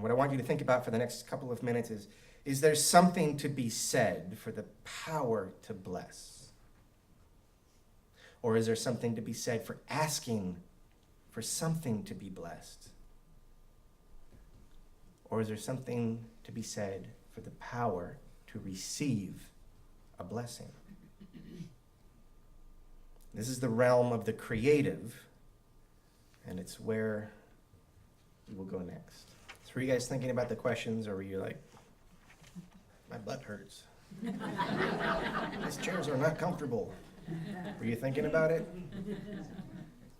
what I want you to think about for the next couple of minutes is there something to be said for the power to bless? Or is there something to be said for asking for something to be blessed? Or is there something to be said for the power to receive a blessing? This is the realm of the creative, and it's where we will go next. So were you guys thinking about the questions, or were you like, my butt hurts? These chairs are not comfortable. Were you thinking about it?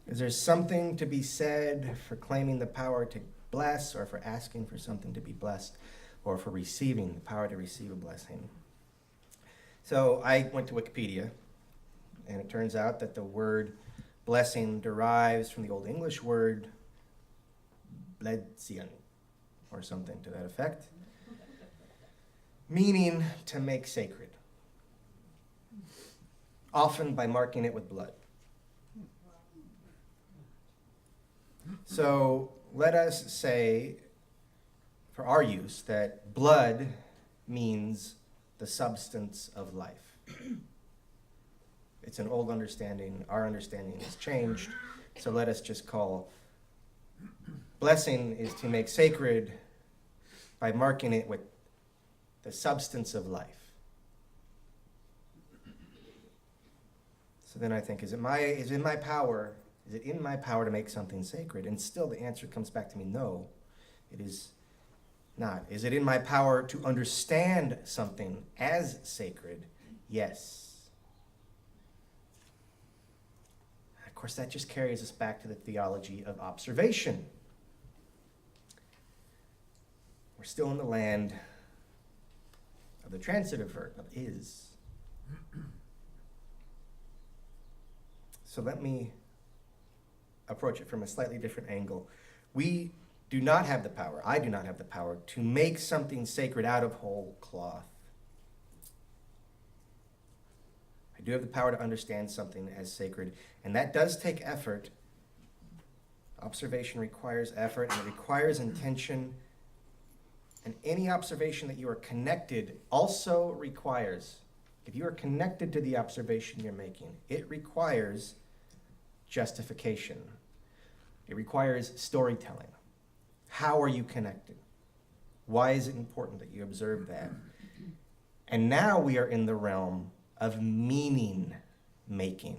Is there something to be said for claiming the power to bless, or for asking for something to be blessed, or for receiving the power to receive a blessing? So I went to Wikipedia, and it turns out that the word blessing derives from the Old English word bledsion, or something to that effect, meaning to make sacred, often by marking it with blood. So let us say, for our use, that blood means the substance of life. It's an old understanding. Our understanding has changed. So let us just call blessing is to make sacred by marking it with the substance of life. So then I think, is it in my power to make something sacred? And still the answer comes back to me, no, it is not. Is it in my power to understand something as sacred? Yes. Of course, that just carries us back to the theology of observation. We're still in the land of the transitive verb, of is. So let me approach it from a slightly different angle. We do not have the power, I do not have the power, to make something sacred out of whole cloth. I do have the power to understand something as sacred, and that does take effort. Observation requires effort, and it requires intention, and any observation that you are connected also requires, if you are connected to the observation you're making, it requires justification. It requires storytelling. How are you connected? Why is it important that you observe that? And now we are in the realm of meaning making.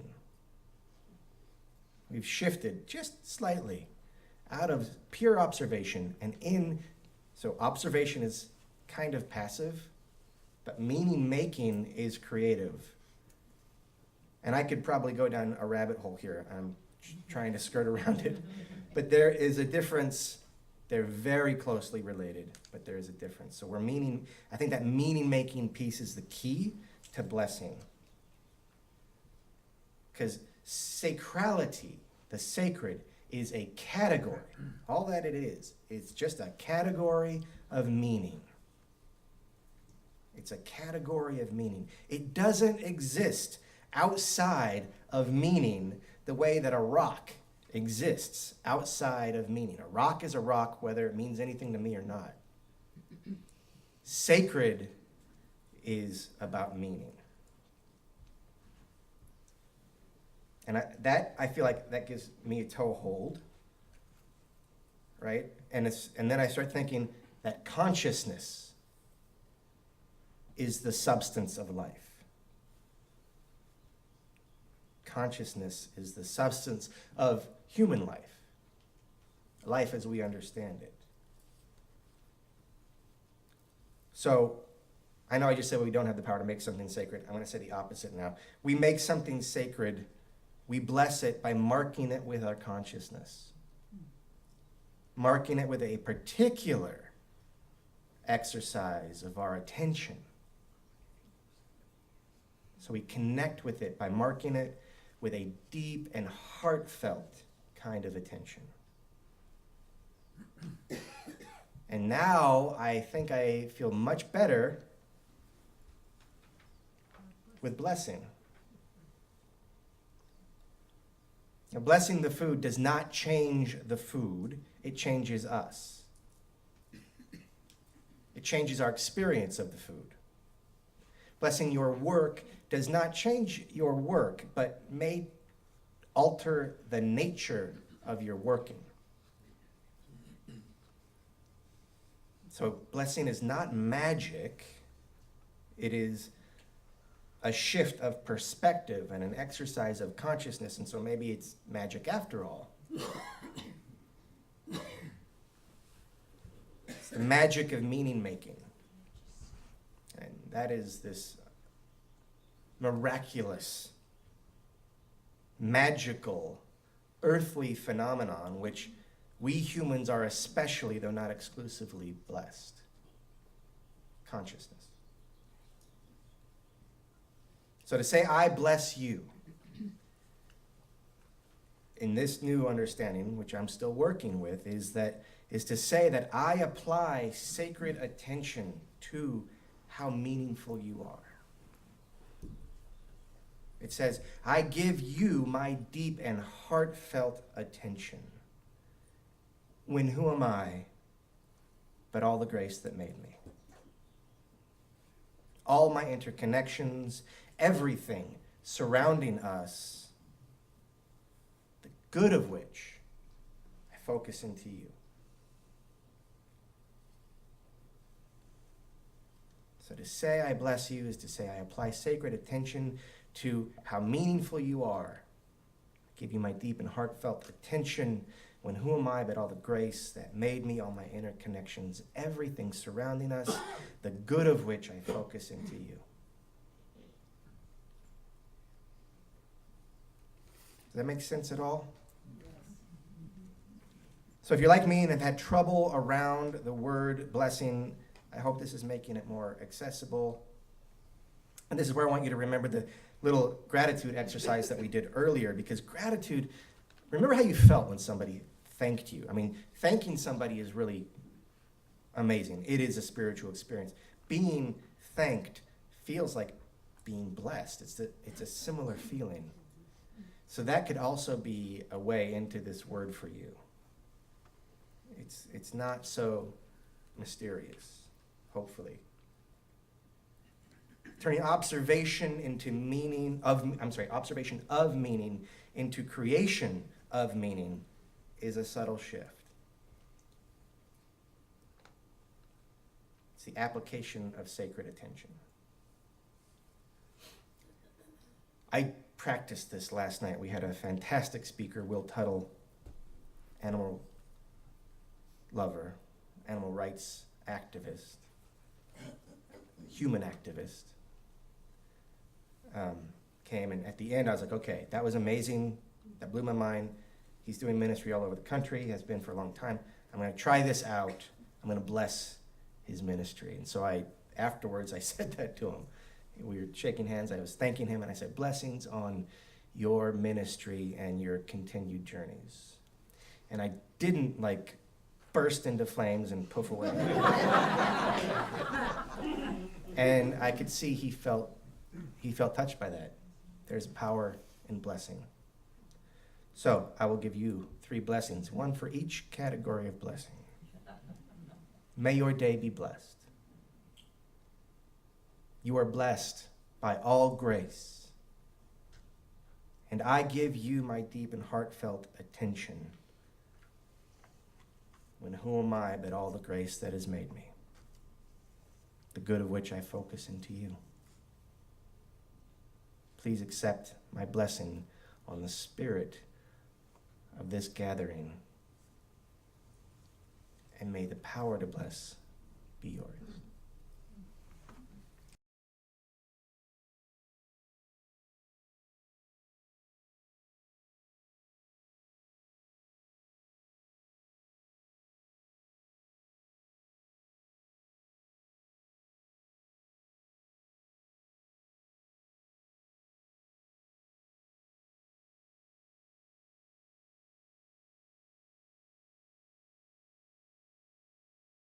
We've shifted just slightly out of pure observation and in, so observation is kind of passive, but meaning making is creative. And I could probably go down a rabbit hole here. I'm trying to skirt around it. But there is a difference. They're very closely related, but there is a difference. So I think that meaning-making piece is the key to blessing. Because sacrality, the sacred, is a category. All that it is, it's just a category of meaning. It's a category of meaning. It doesn't exist outside of meaning the way that a rock exists outside of meaning. A rock is a rock whether it means anything to me or not. Sacred is about meaning. And I feel like that gives me a toehold, right? And then I start thinking that consciousness is the substance of life. Consciousness is the substance of human life, life as we understand it. So, I know I just said we don't have the power to make something sacred. I'm going to say the opposite now. We make something sacred, we bless it by marking it with our consciousness. Marking it with a particular exercise of our attention. So we connect with it by marking it with a deep and heartfelt kind of attention. And now I think I feel much better with blessing. Now, blessing the food does not change the food, it changes us. changes our experience of the food. Blessing your work does not change your work, but may alter the nature of your working. So blessing is not magic. It is a shift of perspective and an exercise of consciousness, and so maybe it's magic after all. It's the magic of meaning making. And that is this miraculous, magical, earthly phenomenon which we humans are especially, though not exclusively, blessed. Consciousness. So to say, I bless you, in this new understanding, which I'm still working with, is to say that I apply sacred attention to how meaningful you are. It says, I give you my deep and heartfelt attention. When who am I but all the grace that made me? All my interconnections, everything surrounding us, the good of which I focus into you. So to say I bless you is to say I apply sacred attention to how meaningful you are. I give you my deep and heartfelt attention. When who am I but all the grace that made me, all my interconnections, everything surrounding us, the good of which I focus into you. Does that make sense at all? So if you're like me and have had trouble around the word blessing, I hope this is making it more accessible. And this is where I want you to remember the little gratitude exercise that we did earlier, because gratitude, remember how you felt when somebody thanked you. I mean, thanking somebody is really amazing. It is a spiritual experience. Being thanked feels like being blessed. It's a similar feeling. So that could also be a way into this word for you. It's not so mysterious, hopefully. Turning observation of meaning into creation of meaning is a subtle shift. It's the application of sacred attention. I practiced this last night. We had a fantastic speaker, Will Tuttle, animal lover, animal rights activist, human activist, came, and at the end I was like, okay, that was amazing. That blew my mind. He's doing ministry all over the country. He has been for a long time. I'm going to try this out. I'm going to bless his ministry. And so afterwards I said that to him. We were shaking hands. I was thanking him, and I said, blessings on your ministry and your continued journeys. And I didn't burst into flames and poof away. And I could see he felt touched by that. There's power in blessing. So I will give you 3 blessings, one for each category of blessing. May your day be blessed. You are blessed by all grace, and I give you my deep and heartfelt attention. When who am I but all the grace that has made me, the good of which I focus into you. Please accept my blessing on the spirit of this gathering, and may the power to bless be yours.